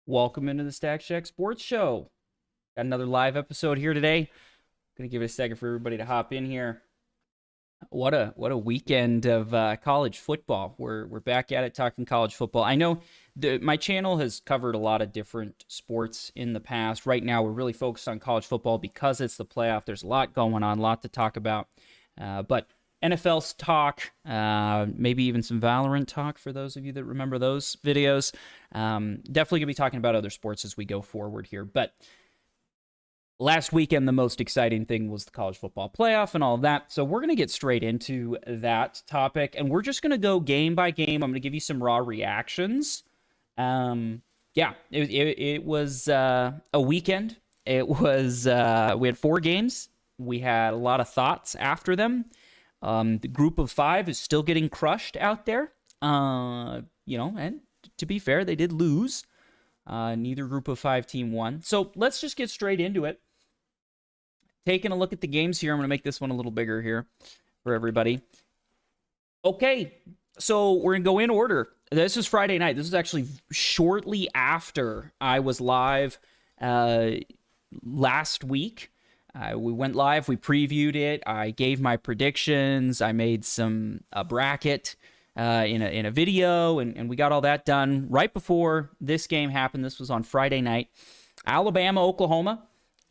Welcome into the Stack Shack Sports Show. Got another live episode here today. Gonna give it a second for everybody to hop in here. What a weekend of college football. We're back at it talking college football. I know my channel has covered a lot of different sports in the past. Right now, we're really focused on college football because it's the playoff. There's a lot going on, a lot to talk about. But NFL's talk, maybe even some Valorant talk for those of you that remember those videos. Definitely gonna be talking about other sports as we go forward here. But last weekend, the most exciting thing was the college football playoff and all of that. So we're going to get straight into that topic, and we're just going to go game by game. I'm going to give you some raw reactions. It was a weekend. It was we had 4 games. We had a lot of thoughts after them. The group of 5 is still getting crushed out there. And to be fair, they did lose. Neither group of 5 team won. So let's just get straight into it. Taking a look at the games here. I'm going to make this one a little bigger here for everybody. Okay, so we're going to go in order. This is Friday night. This is actually shortly after I was live last week. We went live. We previewed it. I gave my predictions. I made a bracket in a video, and we got all that done right before this game happened. This was on Friday night. Alabama, Oklahoma.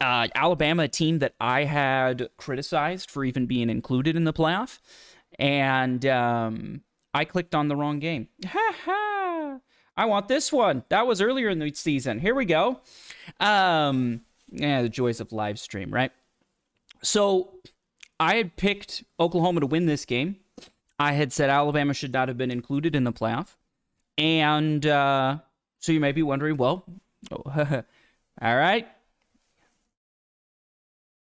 Alabama, a team that I had criticized for even being included in the playoff, and I clicked on the wrong game. Ha ha! I want this one. That was earlier in the season. Here we go. The joys of live stream, right? So I had picked Oklahoma to win this game. I had said Alabama should not have been included in the playoff. And so you may be wondering, well, all right.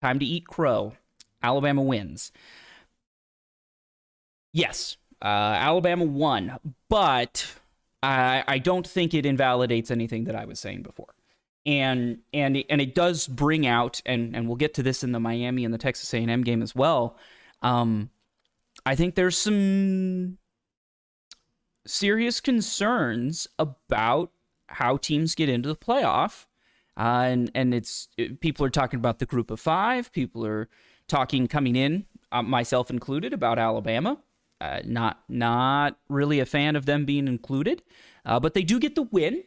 Time to eat crow. Alabama wins. Yes, Alabama won, but I don't think it invalidates anything that I was saying before. And it does bring out, and we'll get to this in the Miami and the Texas A&M game as well. I think there's some serious concerns about how teams get into the playoff. And people are talking about the group of 5. People are talking coming in, myself included, about Alabama. Not really a fan of them being included, but they do get the win,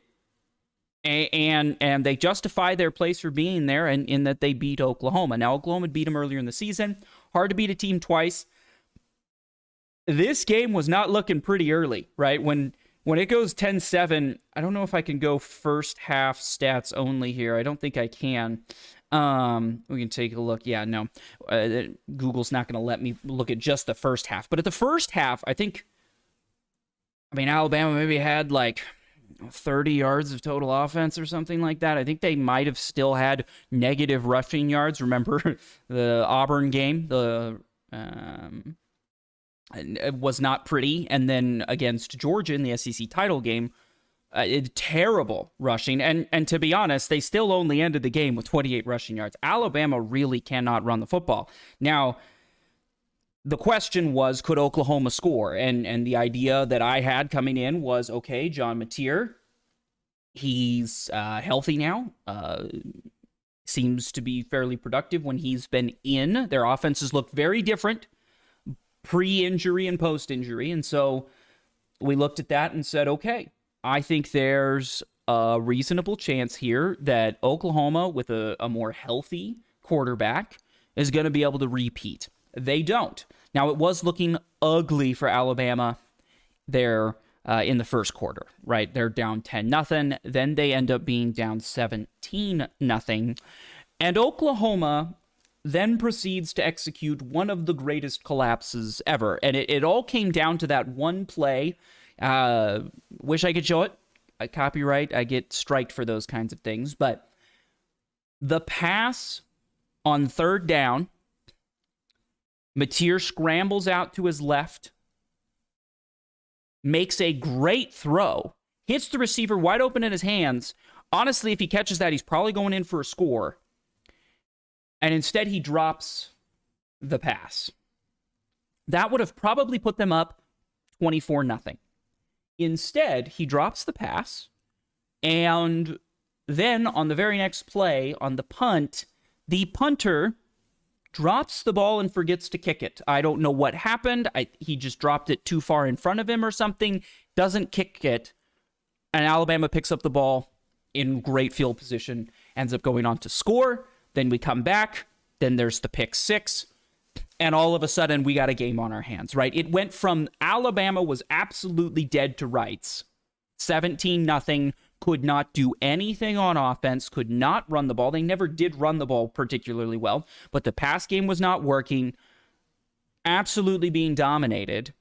and they justify their place for being there, and in that they beat Oklahoma. Now, Oklahoma beat them earlier in the season. Hard to beat a team twice. This game was not looking pretty early, right? When it goes 10-7, I don't know if I can go first half stats only here. I don't think I can. We can take a look. Yeah, no. Google's not going to let me look at just the first half. But at the first half, Alabama maybe had like 30 yards of total offense or something like that. I think they might have still had negative rushing yards. Remember the Auburn game? It was not pretty. And then against Georgia in the SEC title game, terrible rushing. And to be honest, they still only ended the game with 28 rushing yards. Alabama really cannot run the football. Now, the question was, could Oklahoma score? And the idea that I had coming in was, okay, John Mateer, he's healthy now. Seems to be fairly productive when he's been in. Their offenses look very different pre-injury and post-injury. And so we looked at that and said, okay, I think there's a reasonable chance here that Oklahoma, with a more healthy quarterback, is going to be able to repeat. They don't. Now, it was looking ugly for Alabama there in the first quarter, right? They're down 10-0. Then they end up being down 17-0. And Oklahoma then proceeds to execute one of the greatest collapses ever. And it all came down to that one play. Wish I could show it. Copyright, I get striked for those kinds of things. But the pass on third down, Mateer scrambles out to his left, makes a great throw, hits the receiver wide open in his hands. Honestly, if he catches that, he's probably going in for a score. And instead, he drops the pass. That would have probably put them up 24-0. Instead, he drops the pass, And then on the very next play, on the punt, the punter drops the ball and forgets to kick it. I don't know what happened. He just dropped it too far in front of him or something. Doesn't kick it. And Alabama picks up the ball in great field position. Ends up going on to score. Then we come back. Then there's the pick six. And all of a sudden, we got a game on our hands, right? It went from Alabama was absolutely dead to rights. 17-0. Could not do anything on offense, could not run the ball. They never did run the ball particularly well, but the pass game was not working, absolutely being dominated.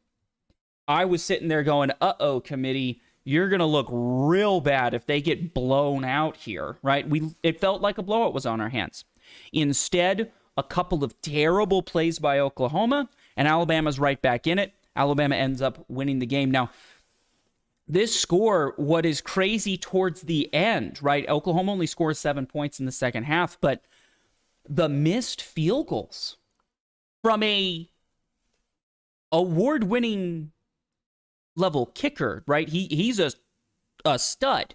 I was sitting there going, uh-oh, committee, you're going to look real bad if they get blown out here, right? It felt like a blowout was on our hands. Instead, a couple of terrible plays by Oklahoma, and Alabama's right back in it. Alabama ends up winning the game. Now, this score, what is crazy towards the end, right? Oklahoma only scores 7 points in the second half, but the missed field goals from a award-winning level kicker, right? He's a stud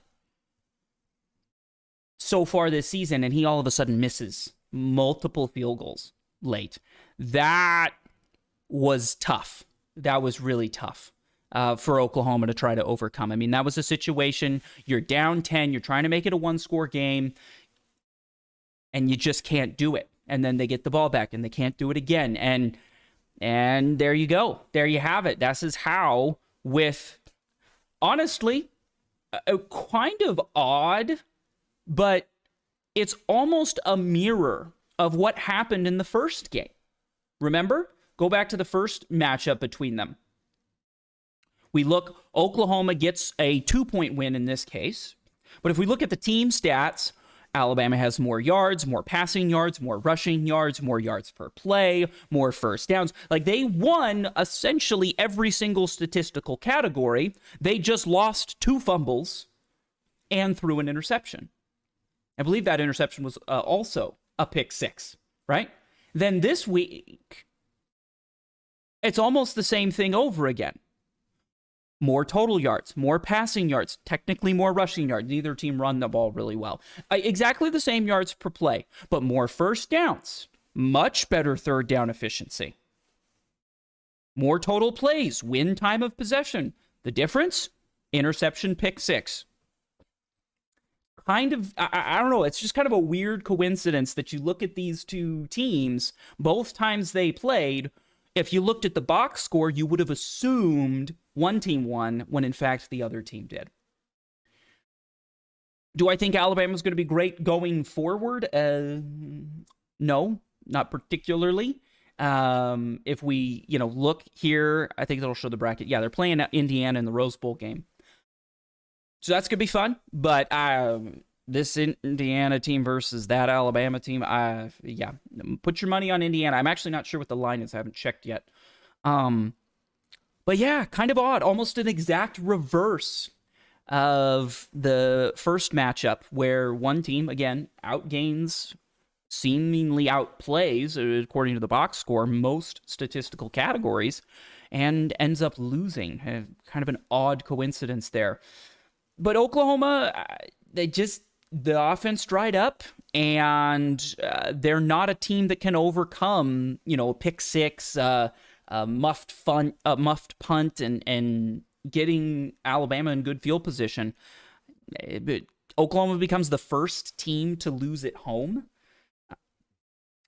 so far this season, and he all of a sudden misses multiple field goals late. That was tough. That was really tough. For Oklahoma to try to overcome. I mean, that was a situation, you're down 10, you're trying to make it a one-score game, and you just can't do it. And then they get the ball back, and they can't do it again. And there you go. There you have it. This is how, with, honestly, a kind of odd, but it's almost a mirror of what happened in the first game. Remember? Go back to the first matchup between them. We look, Oklahoma gets a 2-point win in this case. But if we look at the team stats, Alabama has more yards, more passing yards, more rushing yards, more yards per play, more first downs. Like, they won essentially every single statistical category. They just lost 2 fumbles and threw an interception. I believe that interception was also a pick six, right? Then this week, it's almost the same thing over again. More total yards, more passing yards, technically more rushing yards. Neither team run the ball really well. Exactly the same yards per play, but more first downs. Much better third down efficiency. More total plays, win time of possession. The difference? Interception, pick six. Kind of, I don't know, it's just kind of a weird coincidence that you look at these two teams, both times they played. If you looked at the box score, you would have assumed one team won when in fact the other team did. Do I think Alabama's going to be great going forward? No, not particularly. If we, look here, I think that'll show the bracket. Yeah, they're playing Indiana in the Rose Bowl game. So that's going to be fun. But this Indiana team versus that Alabama team, put your money on Indiana. I'm actually not sure what the line is. I haven't checked yet. But yeah, kind of odd. Almost an exact reverse of the first matchup where one team, again, outgains, seemingly outplays, according to the box score, most statistical categories, and ends up losing. Kind of an odd coincidence there. But Oklahoma, the offense dried up, and they're not a team that can overcome, a pick six, muffed punt, and getting Alabama in good field position. But Oklahoma becomes the first team to lose at home.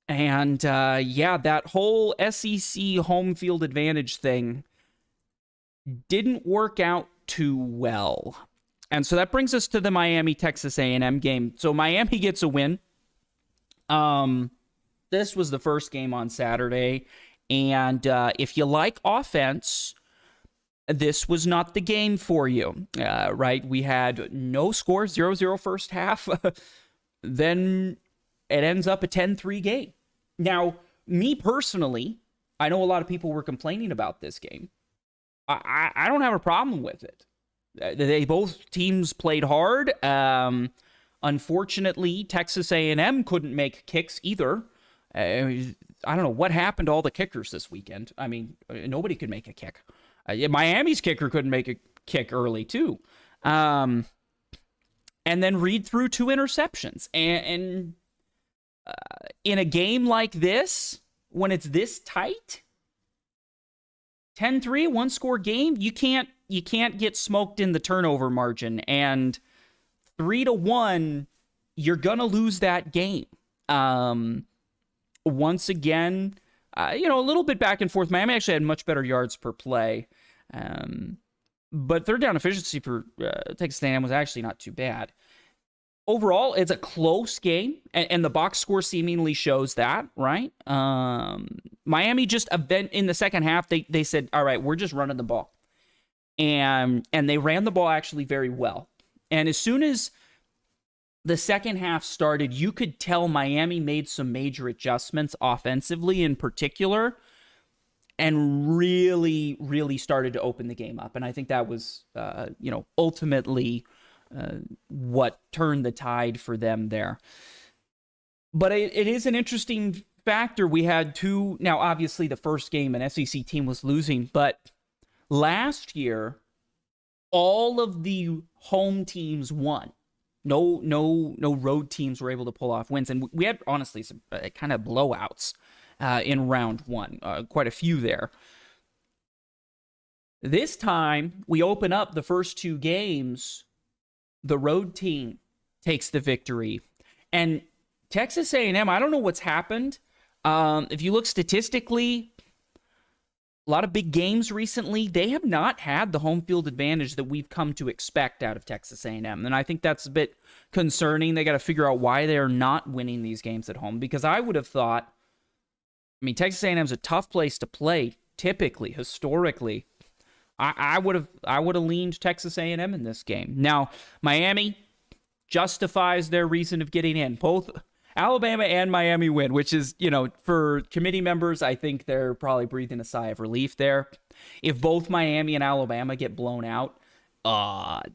And that whole SEC home field advantage thing didn't work out too well. And so that brings us to the Miami-Texas A&M game. So Miami gets a win. This was the first game on Saturday. And if you like offense, this was not the game for you, right? We had no score, 0-0 first half. Then it ends up a 10-3 game. Now, me personally, I know a lot of people were complaining about this game. I don't have a problem with it. Both teams played hard. Unfortunately, Texas A&M couldn't make kicks either. I don't know what happened to all the kickers this weekend. I mean, nobody could make a kick. Miami's kicker couldn't make a kick early too. and then read through 2 interceptions. And in a game like this, when it's this tight, 10-3, one-score game, you can't get smoked in the turnover margin. And 3-1, you're gonna lose that game. Once again, a little bit back and forth. Miami actually had much better yards per play. But third down efficiency for Texas A&M was actually not too bad. Overall, it's a close game, and the box score seemingly shows that, right? Miami just in the second half, they said, all right, we're just running the ball. And they ran the ball actually very well. And as soon as the second half started, you could tell Miami made some major adjustments offensively in particular, and really, really started to open the game up. And I think that was, ultimately what turned the tide for them there. But it is an interesting factor. We had now obviously the first game an SEC team was losing, but last year, all of the home teams won. No road teams were able to pull off wins. And we had, honestly, some kind of blowouts in round 1, quite a few there. This time, we open up the first 2 games. The road team takes the victory. And Texas A&M, I don't know what's happened. If you look statistically, a lot of big games recently, they have not had the home field advantage that we've come to expect out of Texas A&M. And I think that's a bit concerning. They got to figure out why they're not winning these games at home. Because I would have thought, Texas A&M is a tough place to play, typically, historically. I would have leaned Texas A&M in this game. Now, Miami justifies their reason of getting in. Both Alabama and Miami win, which is, for committee members, I think they're probably breathing a sigh of relief there. If both Miami and Alabama get blown out,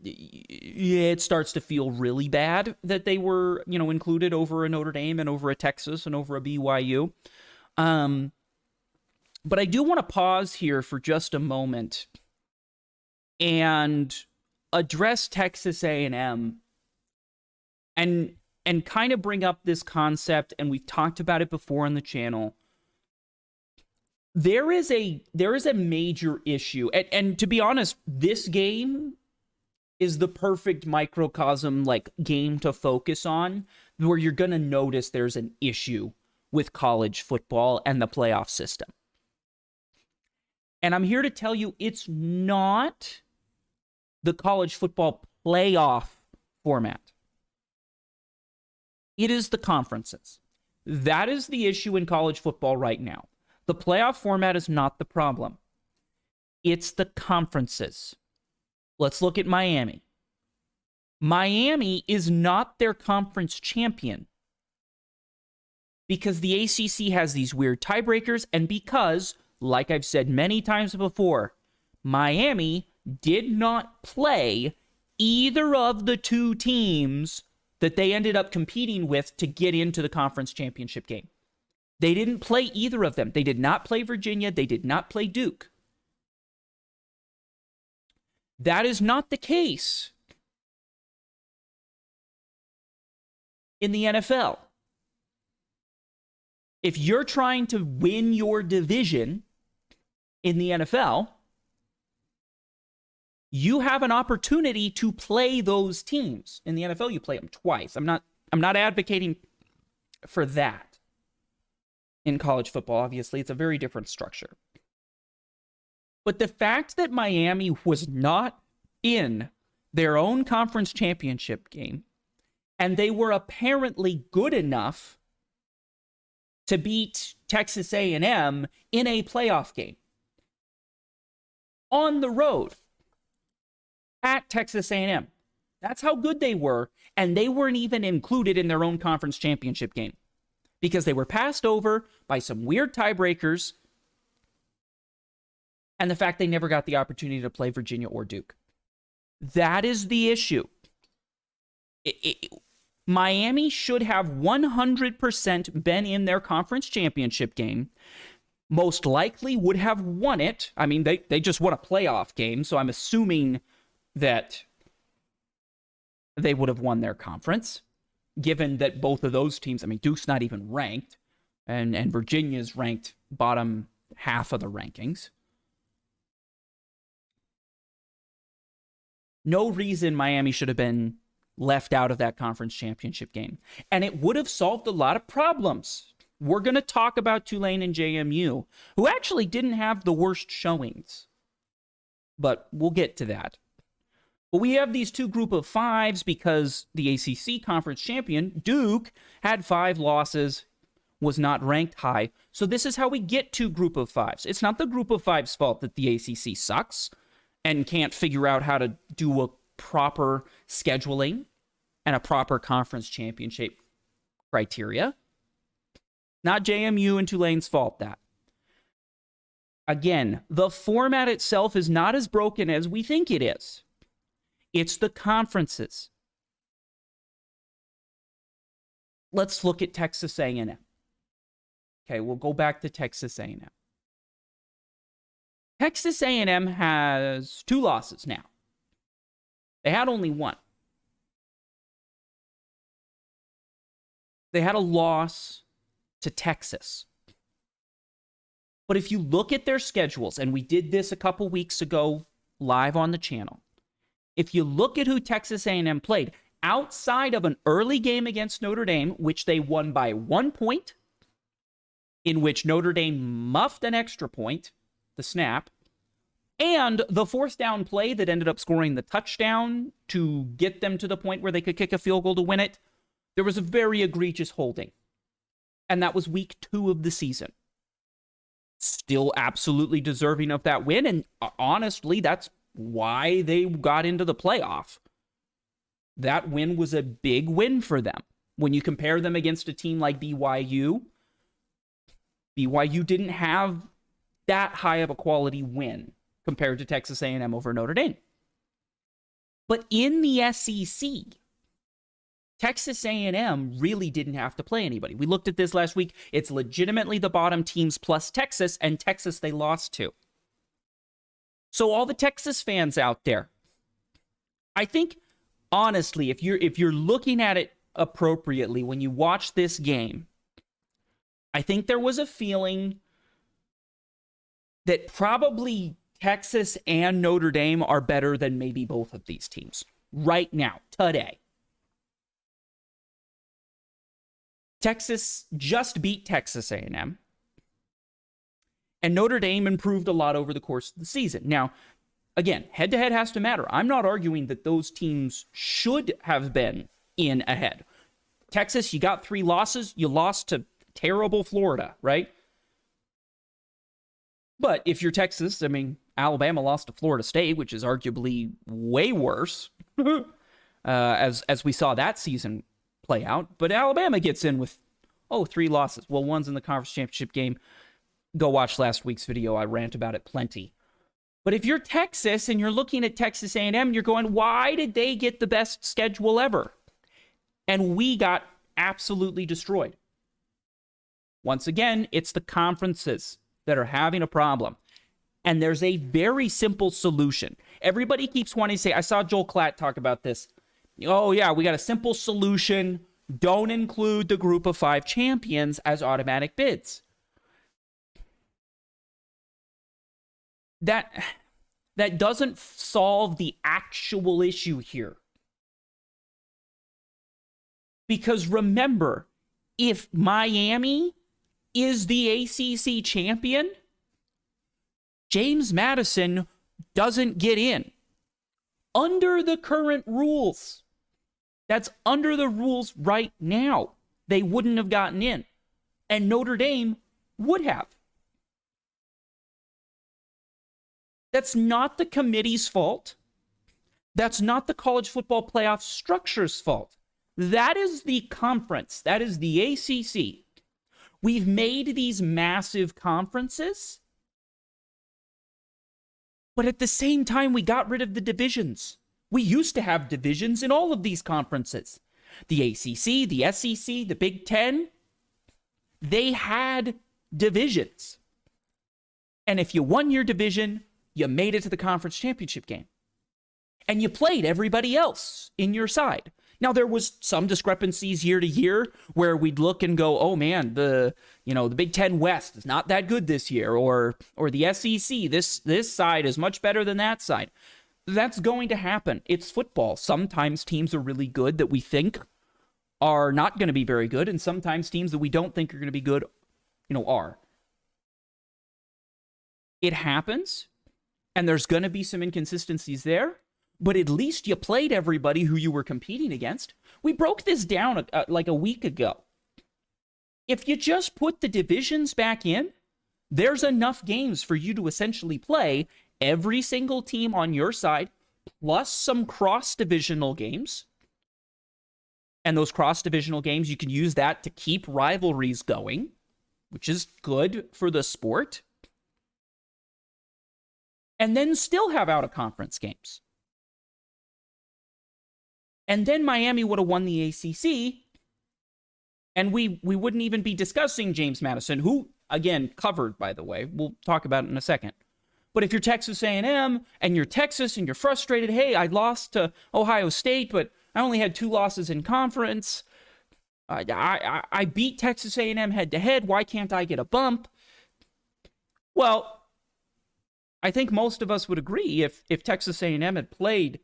it starts to feel really bad that they were, included over a Notre Dame and over a Texas and over a BYU. But I do want to pause here for just a moment and address Texas A&M and kind of bring up this concept, and we've talked about it before on the channel. There is a major issue, and to be honest, this game is the perfect microcosm game to focus on, where you're going to notice there's an issue with college football and the playoff system. And I'm here to tell you, it's not the college football playoff format. It is the conferences. That is the issue in college football right now. The playoff format is not the problem. It's the conferences. Let's look at Miami. Miami is not their conference champion because the ACC has these weird tiebreakers, and because, like I've said many times before, Miami did not play either of the 2 teams that they ended up competing with to get into the conference championship game. They didn't play either of them. They did not play Virginia. They did not play Duke. That is not the case in the NFL. If you're trying to win your division in the NFL, you have an opportunity to play those teams. In the NFL, you play them twice. I'm not advocating for that. In college football, obviously, it's a very different structure. But the fact that Miami was not in their own conference championship game, and they were apparently good enough to beat Texas A&M in a playoff game on the road at Texas A&M. That's how good they were, and they weren't even included in their own conference championship game because they were passed over by some weird tiebreakers and the fact they never got the opportunity to play Virginia or Duke. That is the issue. Miami should have 100% been in their conference championship game. Most likely would have won it. I mean, they just won a playoff game, so I'm assuming that they would have won their conference, given that both of those teams, I mean, Duke's not even ranked, and Virginia's ranked bottom half of the rankings. No reason Miami should have been left out of that conference championship game. And it would have solved a lot of problems. We're going to talk about Tulane and JMU, who actually didn't have the worst showings. But we'll get to that. But we have these two group of fives because the ACC conference champion, Duke, had 5 losses, was not ranked high. So this is how we get to group of fives. It's not the group of fives' fault that the ACC sucks and can't figure out how to do a proper scheduling and a proper conference championship criteria. Not JMU and Tulane's fault, that. Again, the format itself is not as broken as we think it is. It's the conferences. Let's look at Texas A&M. Okay, we'll go back to Texas A&M. Texas A&M has 2 losses now. They had only 1. They had a loss to Texas. But if you look at their schedules, and we did this a couple weeks ago live on the channel, if you look at who Texas A&M played, outside of an early game against Notre Dame, which they won by 1 point, in which Notre Dame muffed an extra point, the snap, and the 4th down play that ended up scoring the touchdown to get them to the point where they could kick a field goal to win it, there was a very egregious holding. And that was week 2 of the season. Still absolutely deserving of that win, and honestly, that's why they got into the playoff. That win was a big win for them. When you compare them against a team like BYU, BYU didn't have that high of a quality win compared to Texas A&M over Notre Dame. But in the SEC, Texas A&M really didn't have to play anybody. We looked at this last week. It's legitimately the bottom teams plus Texas, and Texas they lost to. So all the Texas fans out there, I think, honestly, if you're looking at it appropriately when you watch this game, I think there was a feeling that probably Texas and Notre Dame are better than maybe both of these teams right now, today. Texas just beat Texas A&M, and Notre Dame improved a lot over the course of the season. Now, again, head-to-head has to matter. I'm not arguing that those teams should have been in ahead. Texas, you got 3 losses. You lost to terrible Florida, right? But if you're Texas, I mean, Alabama lost to Florida State, which is arguably way worse, as we saw that season play out. But Alabama gets in with, 3 losses. Well, one's in the conference championship game. Go watch last week's video. I rant about it plenty. But if you're Texas and you're looking at Texas A&M, you're going, why did they get the best schedule ever? And we got absolutely destroyed. Once again, it's the conferences that are having a problem. And there's a very simple solution. Everybody keeps wanting to say, I saw Joel Klatt talk about this. Oh, yeah, we got a simple solution. Don't include the group of 5 champions as automatic bids. That doesn't solve the actual issue here. Because remember, if Miami is the ACC champion, James Madison doesn't get in. Under the current rules. That's under the rules right now. They wouldn't have gotten in. And Notre Dame would have. That's not the committee's fault. That's not the college football playoff structure's fault. That is the conference. That is the ACC. We've made these massive conferences, but at the same time, we got rid of the divisions. We used to have divisions in all of these conferences. The ACC, the SEC, the Big Ten, they had divisions. And if you won your division, you made it to the conference championship game. and you played everybody else in your side. Now, there was some discrepancies year to year where we'd look and go, oh man, the Big Ten West is not that good this year, or the SEC, this side is much better than that side. That's going to happen. It's football. Sometimes teams are really good that we think are not going to be very good, and sometimes teams that we don't think are going to be good, are. It happens, and there's going to be some inconsistencies there. But at least you played everybody who you were competing against. We broke this down like a week ago. If you just put the divisions back in, there's enough games for you to essentially play every single team on your side, plus some cross-divisional games. And those cross-divisional games, you can use that to keep rivalries going, which is good for the sport. And then still have out-of-conference games. And then Miami would have won the ACC, and we wouldn't even be discussing James Madison, who, again, covered, by the way. We'll talk about it in a second. But if you're Texas A&M, and you're Texas, and you're frustrated, hey, I lost to Ohio State, but I only had 2 losses in conference. I beat Texas A&M head-to-head. Why can't I get a bump? Well, I think most of us would agree if Texas A&M had played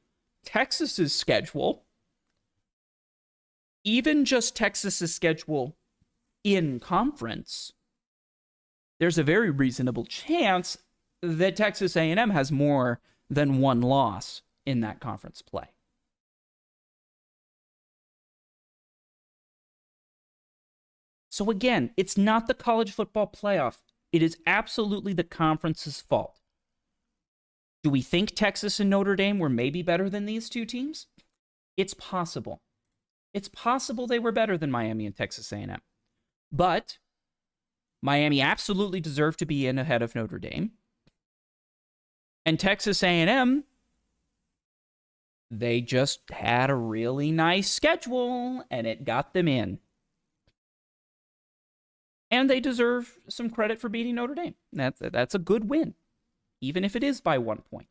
Texas's schedule, even just Texas's schedule in conference, there's a very reasonable chance that Texas A&M has more than 1 loss in that conference play. So again, it's not the college football playoff. It is absolutely the conference's fault. Do we think Texas and Notre Dame were maybe better than these 2 teams? It's possible. It's possible they were better than Miami and Texas A&M. But Miami absolutely deserved to be in ahead of Notre Dame. And Texas A&M, they just had a really nice schedule, and it got them in. And they deserve some credit for beating Notre Dame. That's a good win, even if it is by 1 point.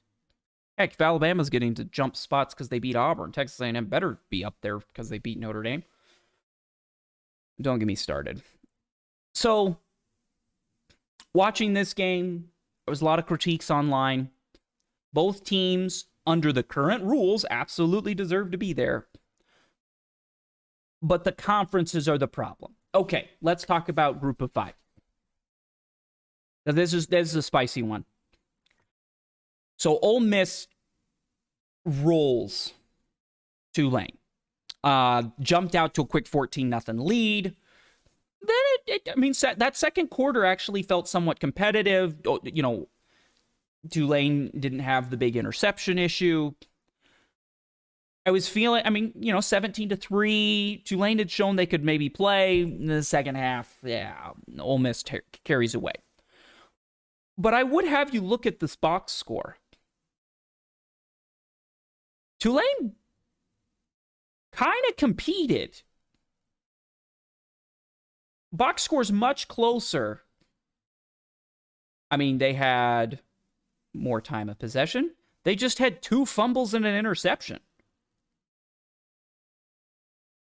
Heck, if Alabama's getting to jump spots because they beat Auburn, Texas A&M better be up there because they beat Notre Dame. Don't get me started. So, watching this game, there was a lot of critiques online. Both teams, under the current rules, absolutely deserve to be there. But the conferences are the problem. Okay, let's talk about Group of 5. Now, this is a spicy one. So Ole Miss rolls Tulane. Jumped out to a quick 14-0 lead. Then that second quarter actually felt somewhat competitive. Tulane didn't have the big interception issue. I was feeling, 17-3. Tulane had shown they could maybe play. In the second half, Ole Miss carries away. But I would have you look at this box score. Tulane kind of competed. Box score's much closer. They had more time of possession. They just had 2 fumbles and an interception.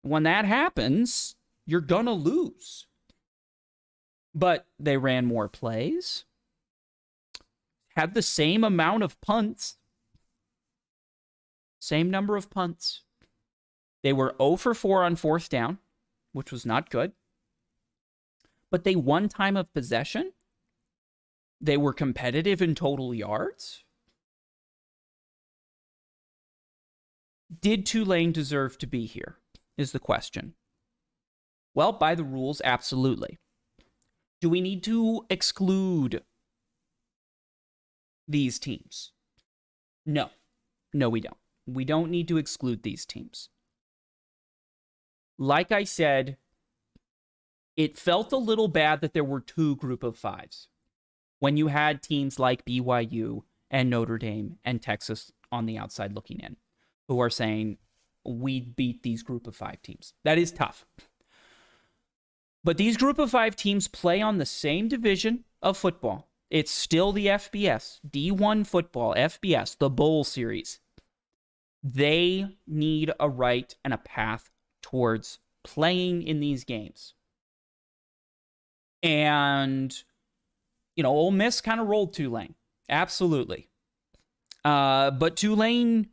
When that happens, you're gonna lose. But they ran more plays. Had the same amount of punts. Same number of punts. They were 0 for 4 on 4th down, which was not good. But they won time of possession. They were competitive in total yards. Did Tulane deserve to be here, is the question. Well, by the rules, absolutely. Do we need to exclude these teams? No. No, we don't. We don't need to exclude these teams. Like I said, it felt a little bad that there were 2 group of 5s when you had teams like BYU and Notre Dame and Texas on the outside looking in who are saying, we beat these group of 5 teams. That is tough. But these group of 5 teams play on the same division of football. It's still the FBS, D1 football, FBS, the Bowl Series. They need a right and a path towards playing in these games. And, Ole Miss kind of rolled Tulane. Absolutely. But Tulane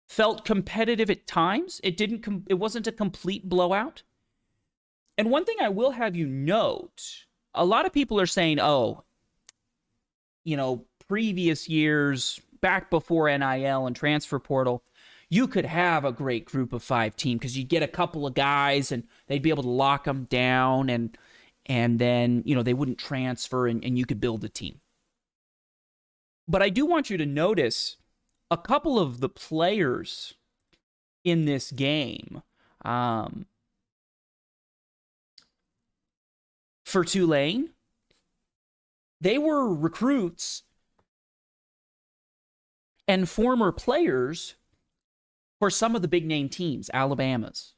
felt competitive at times. It wasn't a complete blowout. And one thing I will have you note, a lot of people are saying, previous years, back before NIL and transfer portal, you could have a great group of 5 team because you'd get a couple of guys and they'd be able to lock them down and then, they wouldn't transfer and you could build a team. But I do want you to notice a couple of the players in this game for Tulane. They were recruits and former players for some of the big name teams, Alabama's.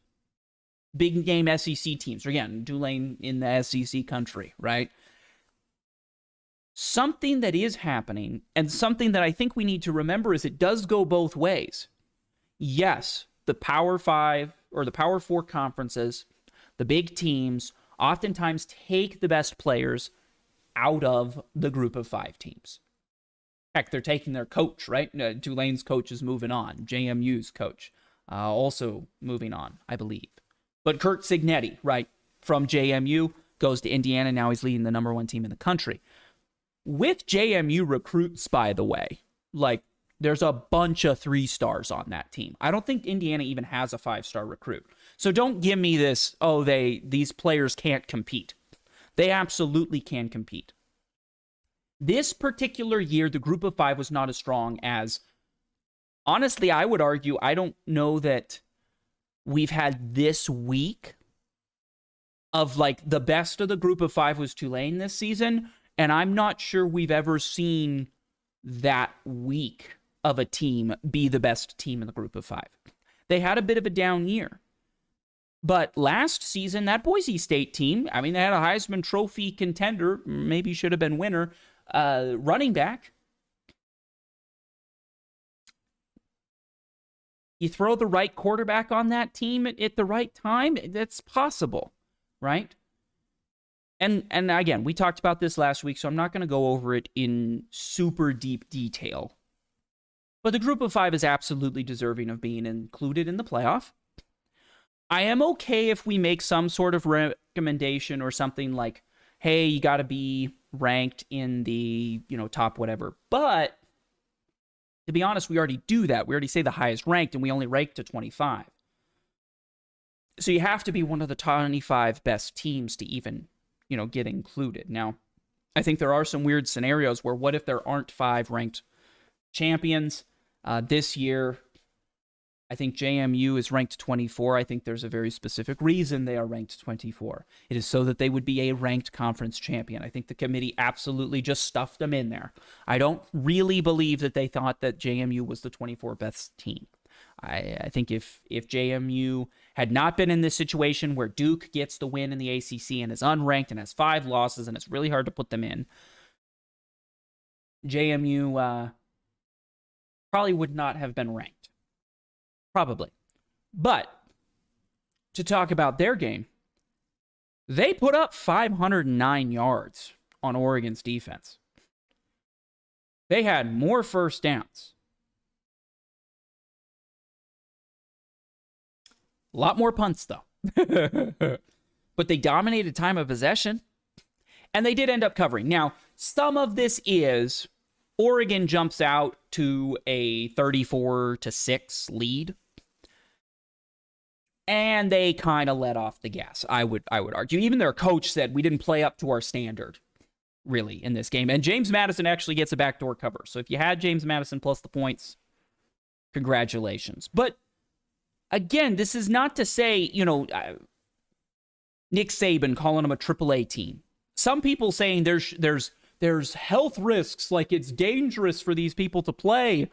Big name SEC teams. Again, Tulane in the SEC country, right? Something that is happening, and something that I think we need to remember, is it does go both ways. Yes, the Power 5 or the Power 4 conferences, the big teams, oftentimes take the best players out of the group of 5 teams. Heck, they're taking their coach, right? Tulane's coach is moving on. JMU's coach also moving on, I believe. But Curt Cignetti, right, from JMU, goes to Indiana. Now he's leading the number 1 team in the country. With JMU recruits, by the way, there's a bunch of 3-stars on that team. I don't think Indiana even has a 5-star recruit. So don't give me this, these players can't compete. They absolutely can compete. This particular year, the group of 5 was not as strong as, honestly, I would argue, I don't know that we've had this week of the best of the group of 5 was Tulane this season. And I'm not sure we've ever seen that week of a team be the best team in the group of 5. They had a bit of a down year. But last season, that Boise State team, they had a Heisman Trophy contender, maybe should have been winner, running back. You throw the right quarterback on that team at the right time, that's possible, right? And again, we talked about this last week, so I'm not going to go over it in super deep detail. But the group of 5 is absolutely deserving of being included in the playoff. I am okay if we make some sort of recommendation or something like, hey, you got to be ranked in the, top whatever. But to be honest, we already do that. We already say the highest ranked, and we only rank to 25. So you have to be one of the 25 best teams to even get included. Now, I think there are some weird scenarios where what if there aren't 5 ranked champions? This year, I think JMU is ranked 24. I think there's a very specific reason they are ranked 24. It is so that they would be a ranked conference champion. I think the committee absolutely just stuffed them in there. I don't really believe that they thought that JMU was the 24 best team. I think if JMU had not been in this situation where Duke gets the win in the ACC and is unranked and has 5 losses and it's really hard to put them in, JMU probably would not have been ranked. Probably. But to talk about their game, they put up 509 yards on Oregon's defense. They had more first downs. A lot more punts, though. But they dominated time of possession. And they did end up covering. Now, some of this is Oregon jumps out to a 34-6 lead. And they kind of let off the gas, I would argue. Even their coach said we didn't play up to our standard, really, in this game. And James Madison actually gets a backdoor cover. So if you had James Madison plus the points, congratulations. But again, this is not to say, Nick Saban calling them a AAA team. Some people saying there's health risks, like it's dangerous for these people to play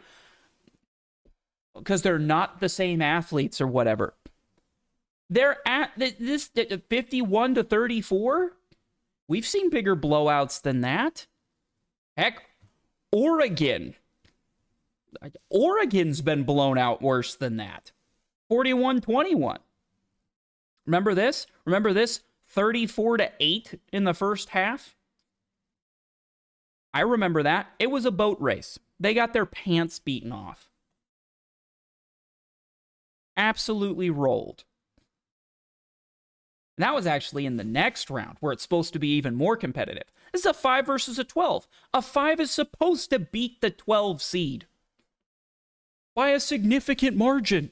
because they're not the same athletes or whatever. They're at this 51-34. We've seen bigger blowouts than that. Heck, Oregon Oregon's been blown out worse than that. 41-21. Remember this? 34-8 in the first half. I remember that. It was a boat race. They got their pants beaten off. Absolutely rolled. And that was actually in the next round, where it's supposed to be even more competitive. This is a 5 versus a 12. A 5 is supposed to beat the 12 seed by a significant margin.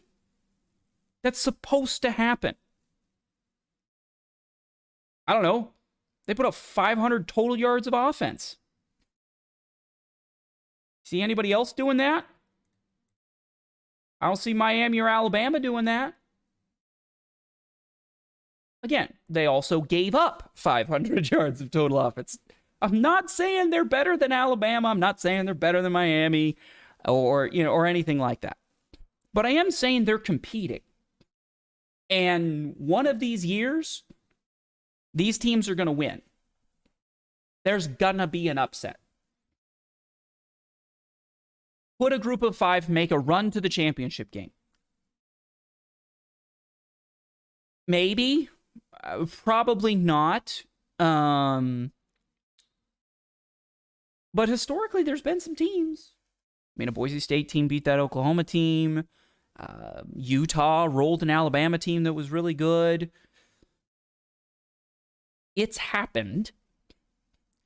That's supposed to happen. I don't know. They put up 500 total yards of offense. See anybody else doing that? I don't see Miami or Alabama doing that. Again, they also gave up 500 yards of total offense. I'm not saying they're better than Alabama. I'm not saying they're better than Miami or anything like that. But I am saying they're competing. And one of these years, these teams are going to win. There's going to be an upset. Put a group of 5, make a run to the championship game. Maybe. Probably not. But historically, there's been some teams. I mean, a Boise State team beat that Oklahoma team. Utah rolled an Alabama team that was really good. It's happened.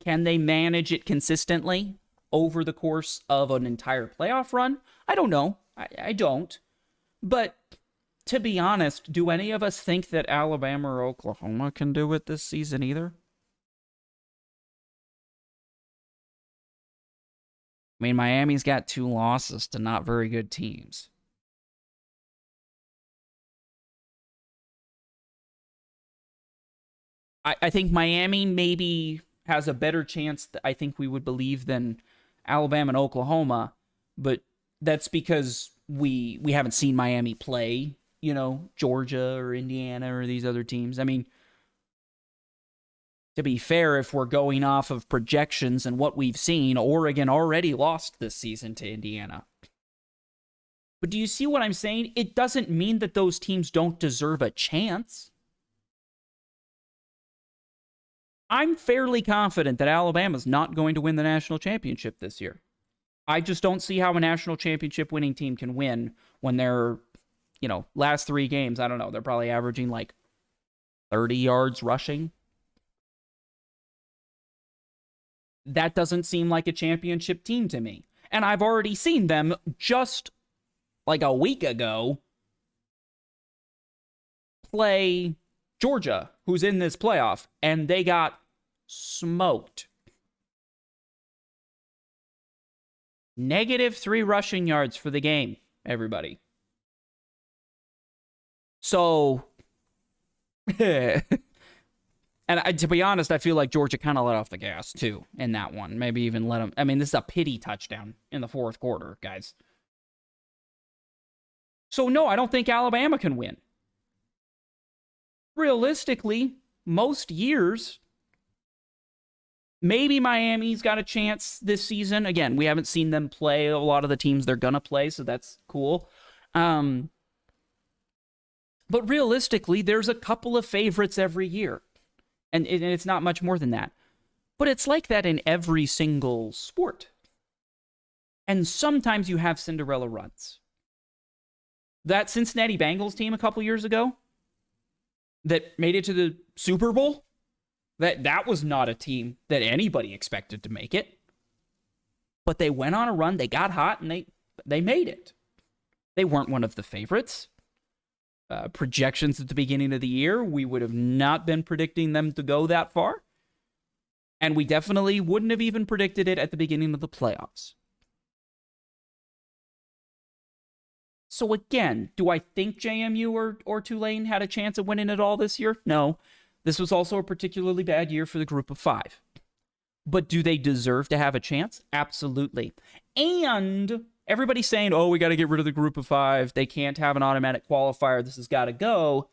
Can they manage it consistently over the course of an entire playoff run? I don't know. I don't. But to be honest, do any of us think that Alabama or Oklahoma can do it this season either? I mean, Miami's got 2 losses to not very good teams. I think Miami maybe has a better chance, I think we would believe, than Alabama and Oklahoma, but that's because we haven't seen Miami play, Georgia or Indiana or these other teams. I mean, to be fair, if we're going off of projections and what we've seen, Oregon already lost this season to Indiana. But do you see what I'm saying? It doesn't mean that those teams don't deserve a chance. I'm fairly confident that Alabama's not going to win the national championship this year. I just don't see how a national championship winning team can win when they're, last 3 games, I don't know, they're probably averaging like 30 yards rushing. That doesn't seem like a championship team to me. And I've already seen them just like a week ago play Georgia, who's in this playoff, and they got smoked. -3 rushing yards for the game, everybody. So, and to be honest, I feel like Georgia kind of let off the gas, too, in that one. Maybe even let them... I mean, this is a pity touchdown in the 4th quarter, guys. So, no, I don't think Alabama can win. Realistically, most years, maybe Miami's got a chance this season. Again, we haven't seen them play a lot of the teams they're going to play, so that's cool. But realistically, there's a couple of favorites every year. And it's not much more than that. But it's like that in every single sport. And sometimes you have Cinderella runs. That Cincinnati Bengals team a couple years ago that made it to the Super Bowl, that was not a team that anybody expected to make it. But they went on a run, they got hot, and they made it. They weren't one of the favorites. Projections at the beginning of the year, we would have not been predicting them to go that far. And we definitely wouldn't have even predicted it at the beginning of the playoffs. So again, do I think JMU or Tulane had a chance of winning it all this year? No. This was also a particularly bad year for the group of 5. But do they deserve to have a chance? Absolutely. And everybody's saying, oh, we got to get rid of the group of 5. They can't have an automatic qualifier. This has got to go.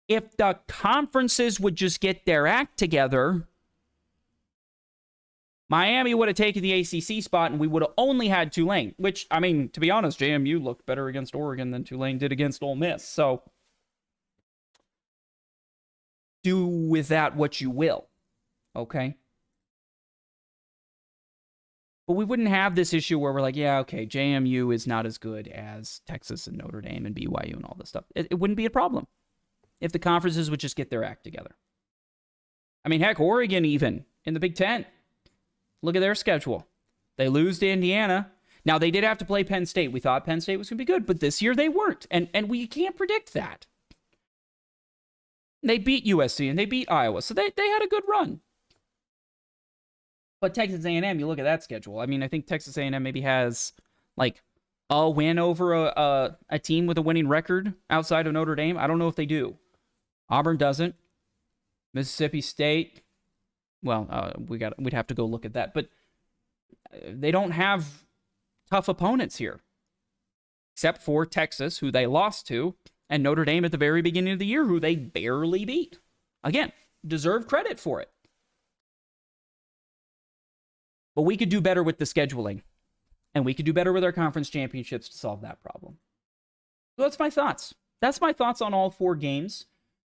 If the conferences would just get their act together, Miami would have taken the ACC spot, and we would have only had Tulane, which, I mean, to be honest, JMU looked better against Oregon than Tulane did against Ole Miss. So do with that what you will, okay? But we wouldn't have this issue where we're like, yeah, okay, JMU is not as good as Texas and Notre Dame and BYU and all this stuff. It wouldn't be a problem if the conferences would just get their act together. I mean, heck, Oregon even in the Big Ten. Look at their schedule. They lose to Indiana. Now, they did have to play Penn State. We thought Penn State was going to be good, but this year they weren't. And we can't predict that. They beat USC and they beat Iowa, so they had a good run. But Texas A&M, you look at that schedule. I mean, I think Texas A&M maybe has like a win over a team with a winning record outside of Notre Dame. I don't know if they do. Auburn doesn't. Mississippi State, well, we'd have to go look at that. But they don't have tough opponents here, except for Texas, who they lost to, and Notre Dame at the very beginning of the year, who they barely beat. Again, deserve credit for it. But we could do better with the scheduling, and we could do better with our conference championships to solve that problem. So that's my thoughts. That's my thoughts on all 4 games.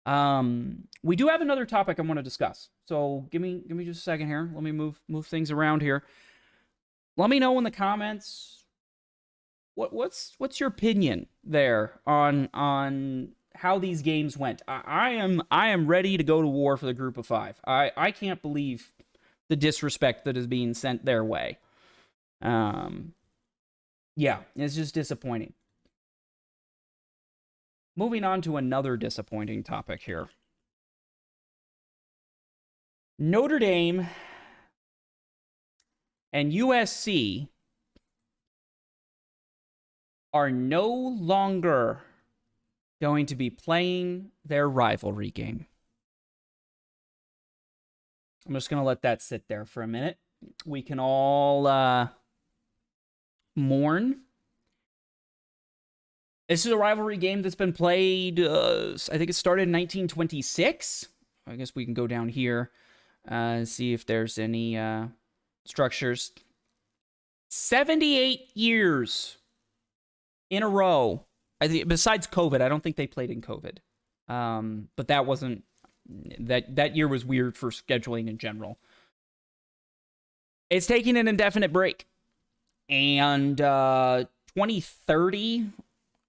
We do have another topic I want to discuss. So give me just a second here. Let me move things around here. Let me know in the comments what's your opinion there on how these games went. I am ready to go to war for the group of 5. I can't believe the disrespect that is being sent their way. Yeah, it's just disappointing. Moving on to another disappointing topic here. Notre Dame and USC are no longer going to be playing their rivalry game. I'm just going to let that sit there for a minute. We can all mourn. This is a rivalry game that's been played, I think it started in 1926. I guess we can go down here and see if there's any structures. 78 years in a row. Besides COVID, I don't think they played in COVID. But that wasn't... That year was weird for scheduling in general. It's taking an indefinite break. And 2030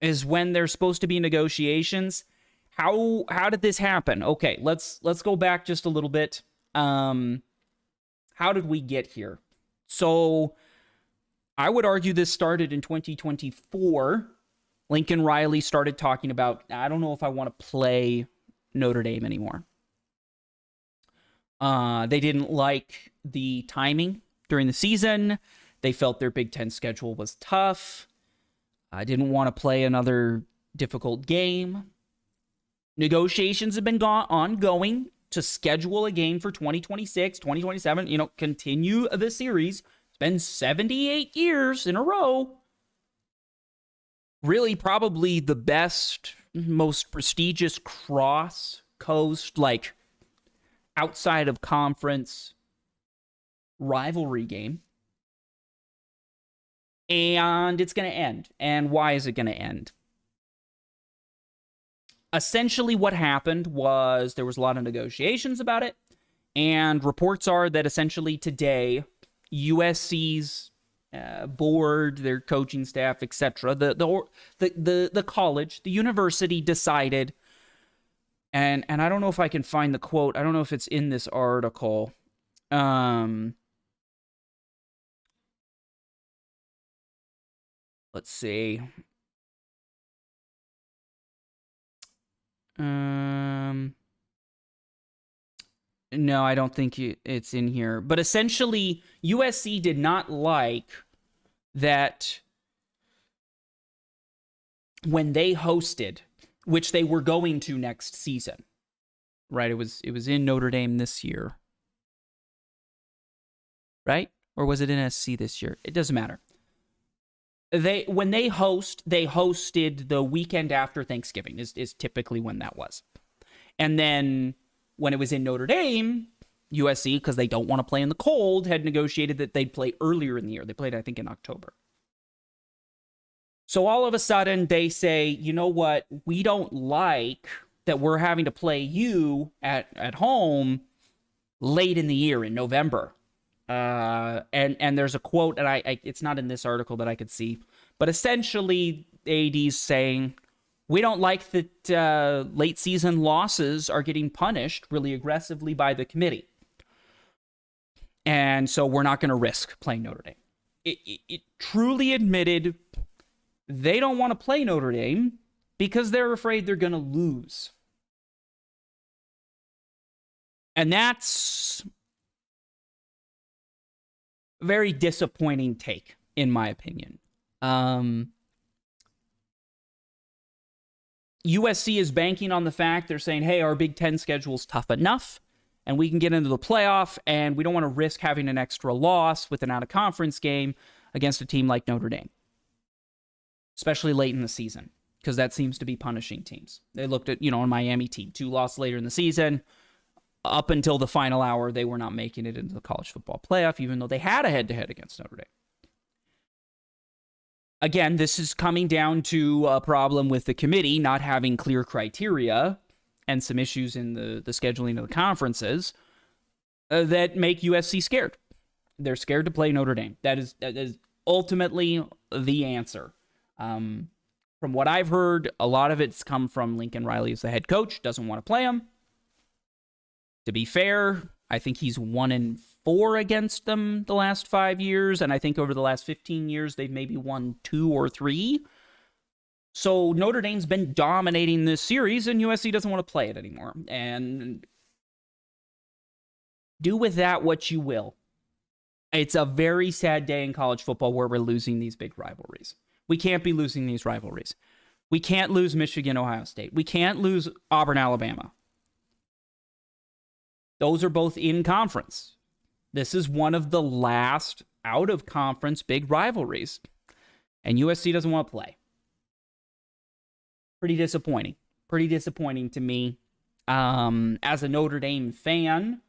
is when there's supposed to be negotiations. How did this happen? Okay, let's go back just a little bit. How did we get here? So I would argue this started in 2024. Lincoln Riley started talking about, I don't know if I want to play Notre Dame anymore. They didn't like the timing during the season. They felt their Big Ten schedule was tough. I didn't want to play another difficult game. Negotiations have been ongoing to schedule a game for 2026, 2027, continue the series. It's been 78 years in a row. Really, probably the best, most prestigious cross-coast, outside of conference rivalry game. And it's going to end. And why is it going to end? Essentially, what happened was there was a lot of negotiations about it. And reports are that essentially today, USC's board, their coaching staff, etc., the college, the university decided, and I don't know if I can find the quote. I don't know if it's in this article. Let's see. No, I don't think it's in here. But essentially, USC did not like that when they hosted, which they were going to next season, right? It was in Notre Dame this year, right? Or was it in SC this year? It doesn't matter. When they hosted the weekend after Thanksgiving is typically when that was. And then when it was in Notre Dame, USC, because they don't want to play in the cold, had negotiated that they'd play earlier in the year. They played, I think, in October. So all of a sudden, they say, you know what? We don't like that we're having to play you at home late in the year in November. And there's a quote, and I it's not in this article that I could see, but essentially AD's saying, we don't like that late season losses are getting punished really aggressively by the committee. And so we're not going to risk playing Notre Dame. It truly admitted they don't want to play Notre Dame because they're afraid they're going to lose. And that's a very disappointing take, in my opinion. USC is banking on the fact they're saying, hey, our Big Ten schedule is tough enough, and we can get into the playoff, and we don't want to risk having an extra loss with an out-of-conference game against a team like Notre Dame, especially late in the season, because that seems to be punishing teams. They looked at, a Miami team, 2 losses later in the season. Up until the final hour, they were not making it into the college football playoff, even though they had a head-to-head against Notre Dame. Again, this is coming down to a problem with the committee not having clear criteria and some issues in the scheduling of the conferences that make USC scared. They're scared to play Notre Dame. That is ultimately the answer. From what I've heard, a lot of it's come from Lincoln Riley as the head coach, doesn't want to play him. To be fair, I think he's 1-4 against them the last 5 years, and I think over the last 15 years, they've maybe won 2 or 3. So Notre Dame's been dominating this series, and USC doesn't want to play it anymore. And do with that what you will. It's a very sad day in college football where we're losing these big rivalries. We can't be losing these rivalries. We can't lose Michigan, Ohio State. We can't lose Auburn, Alabama. Those are both in conference. This is one of the last out-of-conference big rivalries. And USC doesn't want to play. Pretty disappointing. Pretty disappointing to me. As a Notre Dame fan,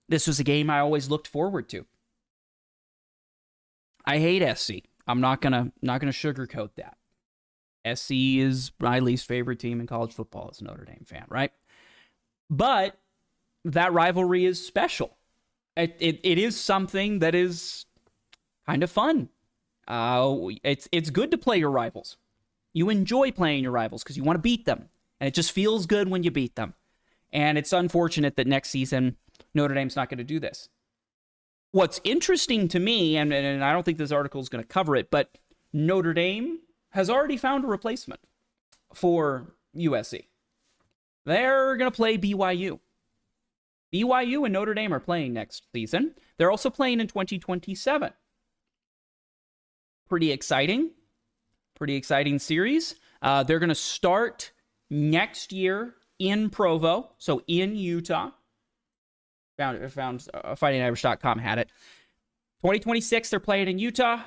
this was a game I always looked forward to. I hate SC. I'm not gonna sugarcoat that. SC is my least favorite team in college football as a Notre Dame fan, right? But that rivalry is special. It is something that is kind of fun. It's good to play your rivals. You enjoy playing your rivals because you want to beat them. And it just feels good when you beat them. And it's unfortunate that next season Notre Dame's not going to do this. What's interesting to me, and I don't think this article is going to cover it, but Notre Dame has already found a replacement for USC. They're going to play BYU. BYU and Notre Dame are playing next season. They're also playing in 2027. Pretty exciting. Pretty exciting series. They're going to start next year in Provo, so in Utah. Found FightingIrish.com had it. 2026, they're playing in Utah.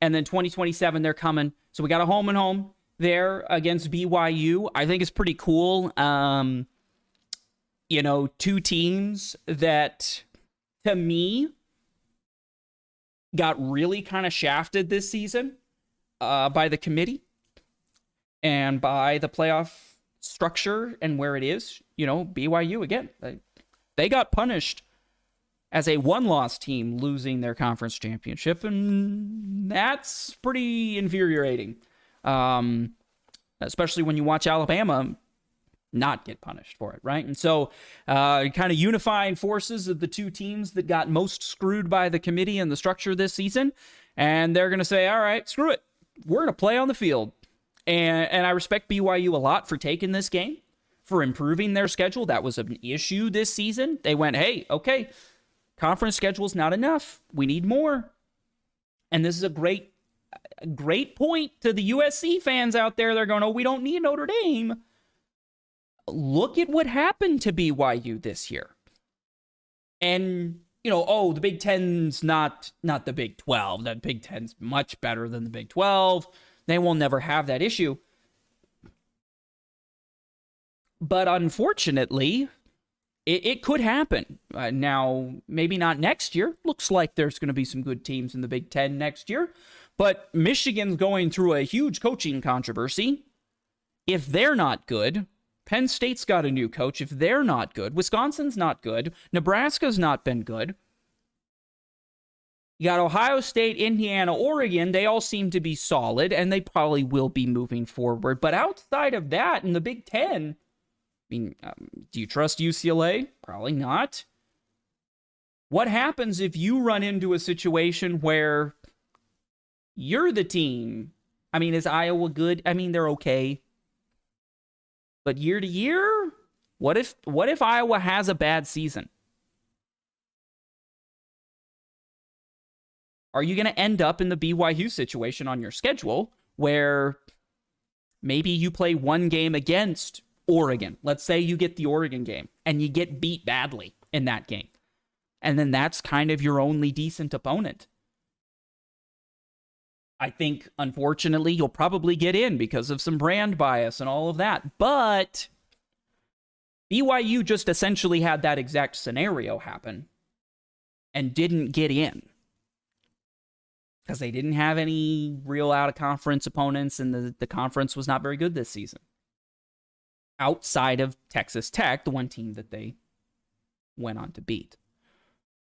And then 2027, they're coming. So we got a home and home there against BYU. I think it's pretty cool. Two teams that, to me, got really kind of shafted this season by the committee and by the playoff structure and where it is. BYU, again, they got punished as a one-loss team losing their conference championship, and that's pretty infuriating, especially when you watch Alabama not get punished for it, right? And so kind of unifying forces of the two teams that got most screwed by the committee and the structure this season, and they're going to say, all right, screw it. We're going to play on the field. And I respect BYU a lot for taking this game, for improving their schedule. That was an issue this season. They went, hey, okay, conference schedule's not enough. We need more. And this is a great point to the USC fans out there. They're going, oh, we don't need Notre Dame. Look at what happened to BYU this year. And, the Big Ten's not the Big 12. The Big Ten's much better than the Big 12. They will never have that issue. But unfortunately, it could happen. Now, maybe not next year. Looks like there's going to be some good teams in the Big Ten next year. But Michigan's going through a huge coaching controversy. If they're not good, Penn State's got a new coach. If they're not good, Wisconsin's not good. Nebraska's not been good. You got Ohio State, Indiana, Oregon. They all seem to be solid, and they probably will be moving forward. But outside of that, in the Big Ten, I mean, do you trust UCLA? Probably not. What happens if you run into a situation where you're the team? I mean, is Iowa good? I mean, they're okay. But year to year, what if Iowa has a bad season? Are you going to end up in the BYU situation on your schedule where maybe you play one game against Oregon? Let's say you get the Oregon game and you get beat badly in that game. And then that's kind of your only decent opponent. I think, unfortunately, you'll probably get in because of some brand bias and all of that. But BYU just essentially had that exact scenario happen and didn't get in because they didn't have any real out-of-conference opponents, and the conference was not very good this season. Outside of Texas Tech, the one team that they went on to beat.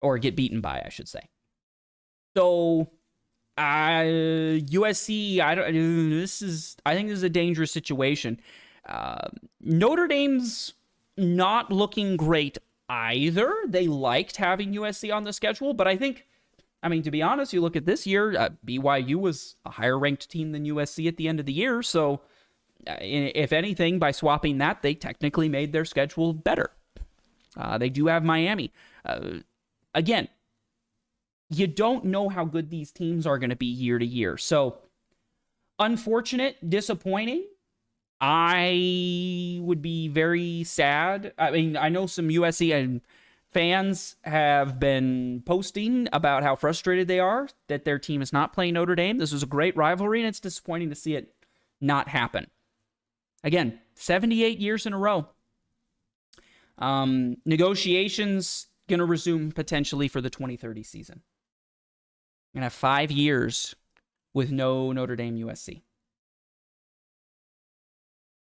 Or get beaten by, I should say. So USC, I think this is a dangerous situation. Notre Dame's not looking great either. They liked having USC on the schedule, but I think, I mean, to be honest, you look at this year, BYU was a higher ranked team than USC at the end of the year. So if anything, by swapping that, they technically made their schedule better. They do have Miami. Again, you don't know how good these teams are going to be year to year. So, unfortunate, disappointing. I would be very sad. I mean, I know some USC fans have been posting about how frustrated they are that their team is not playing Notre Dame. This was a great rivalry, and it's disappointing to see it not happen. Again, 78 years in a row. Negotiations going to resume potentially for the 2030 season. We're going to have 5 years with no Notre Dame USC.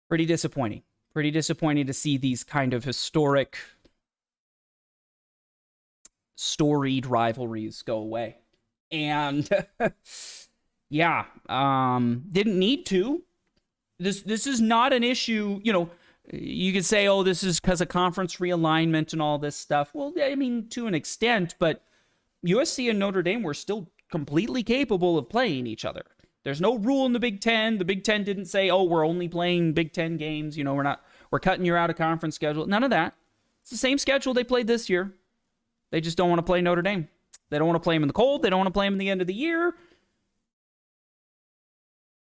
Pretty disappointing. Pretty disappointing to see these kind of historic, storied rivalries go away. And yeah, didn't need to. This is not an issue, you know. You could say, oh, this is because of conference realignment and all this stuff. Well, I mean, to an extent, but USC and Notre Dame were still completely capable of playing each other. There's no rule in the Big Ten. The Big Ten didn't say, oh, we're only playing Big Ten games. You know, we're cutting your out-of-conference schedule. None of that. It's the same schedule they played this year. They just don't want to play Notre Dame. They don't want to play them in the cold. They don't want to play them in the end of the year.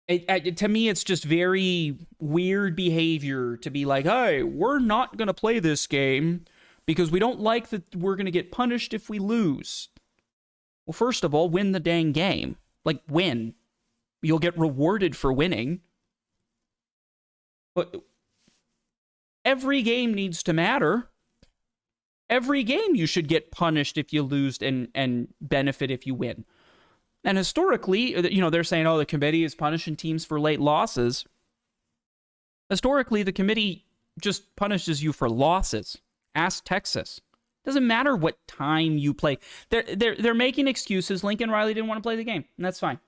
To me, it's just very weird behavior to be like, hey, we're not going to play this game because we don't like that we're going to get punished if we lose. Well, first of all, win the dang game. Like, win. You'll get rewarded for winning. But every game needs to matter. Every game you should get punished if you lose and benefit if you win. And historically, you know, they're saying, oh, the committee is punishing teams for late losses. Historically, the committee just punishes you for losses. Ask Texas. Doesn't matter what time you play. They're making excuses. Lincoln Riley didn't want to play the game, and that's fine.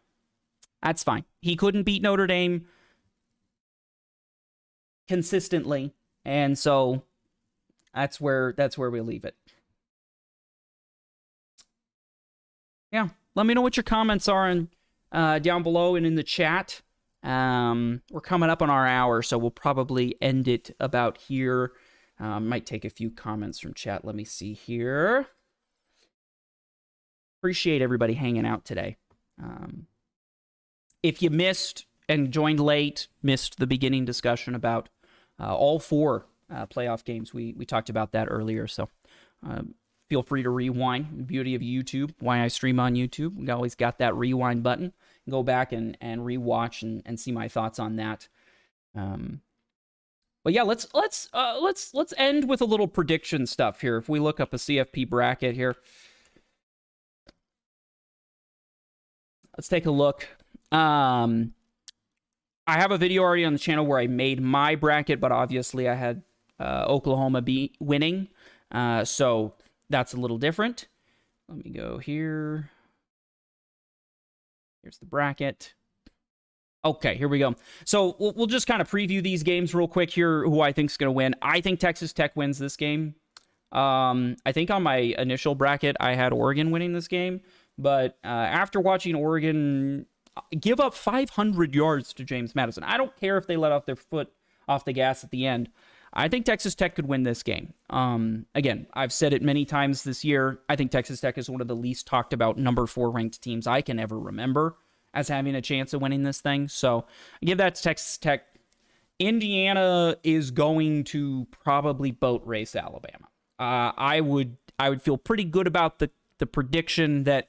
That's fine. He couldn't beat Notre Dame consistently, and so that's where we leave it. Yeah. Let me know what your comments are down below and in the chat. We're coming up on our hour, so we'll probably end it about here. Might take a few comments from chat. Let me see here. Appreciate everybody hanging out today. If you missed and joined late, missed the beginning discussion about all 4 playoff games, we talked about that earlier, so feel free to rewind. The beauty of YouTube, why I stream on YouTube. We always got that rewind button. Go back and rewatch and see my thoughts on that. But yeah, let's end with a little prediction stuff here. If we look up a CFP bracket here, let's take a look. I have a video already on the channel where I made my bracket, but obviously I had Oklahoma winning, so that's a little different. Let me go here. Here's the bracket. Okay, here we go. So we'll just kind of preview these games real quick here, who I think is going to win. I think Texas Tech wins this game. I think on my initial bracket, I had Oregon winning this game. But after watching Oregon give up 500 yards to James Madison, I don't care if they let off their foot off the gas at the end. I think Texas Tech could win this game. Again, I've said it many times this year. I think Texas Tech is one of the least talked about number 4 ranked teams I can ever remember as having a chance of winning this thing. So I give that to Texas Tech. Indiana is going to probably boat race Alabama. I would feel pretty good about the prediction that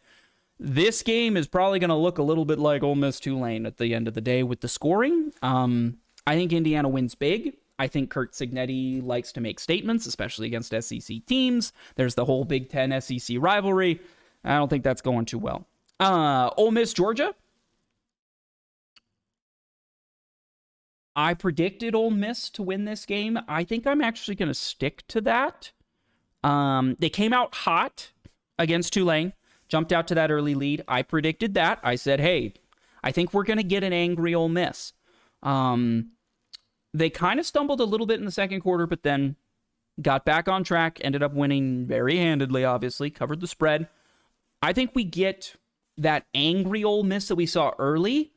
this game is probably going to look a little bit like Ole Miss Tulane at the end of the day with the scoring. I think Indiana wins big. I think Curt Cignetti likes to make statements, especially against SEC teams. There's the whole Big Ten SEC rivalry. I don't think that's going too well. Ole Miss, Georgia. I predicted Ole Miss to win this game. I think I'm actually going to stick to that. They came out hot against Tulane, jumped out to that early lead. I predicted that. I said, hey, I think we're going to get an angry Ole Miss. They kind of stumbled a little bit in the second quarter, but then got back on track, ended up winning very handedly, obviously, covered the spread. I think we get that angry Ole Miss that we saw early,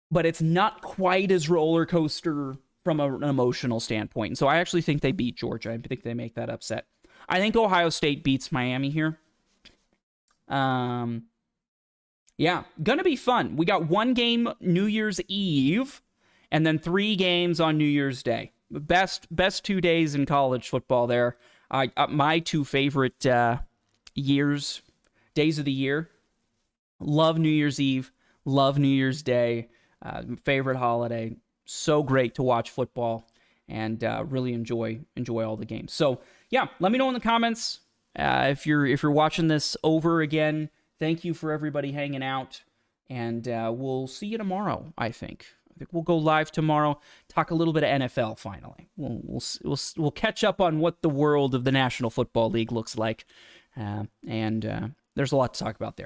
but it's not quite as roller coaster from an emotional standpoint. And so I actually think they beat Georgia. I think they make that upset. I think Ohio State beats Miami here. Yeah, gonna be fun. We got one game New Year's Eve, and then 3 games on New Year's Day. Best 2 days in college football there. My 2 favorite days of the year. Love New Year's Eve. Love New Year's Day. Favorite holiday. So great to watch football and really enjoy all the games. So yeah, let me know in the comments if you're watching this over again. Thank you for everybody hanging out, and we'll see you tomorrow. I think we'll go live tomorrow. Talk a little bit of NFL finally. We'll catch up on what the world of the National Football League looks like, and there's a lot to talk about there.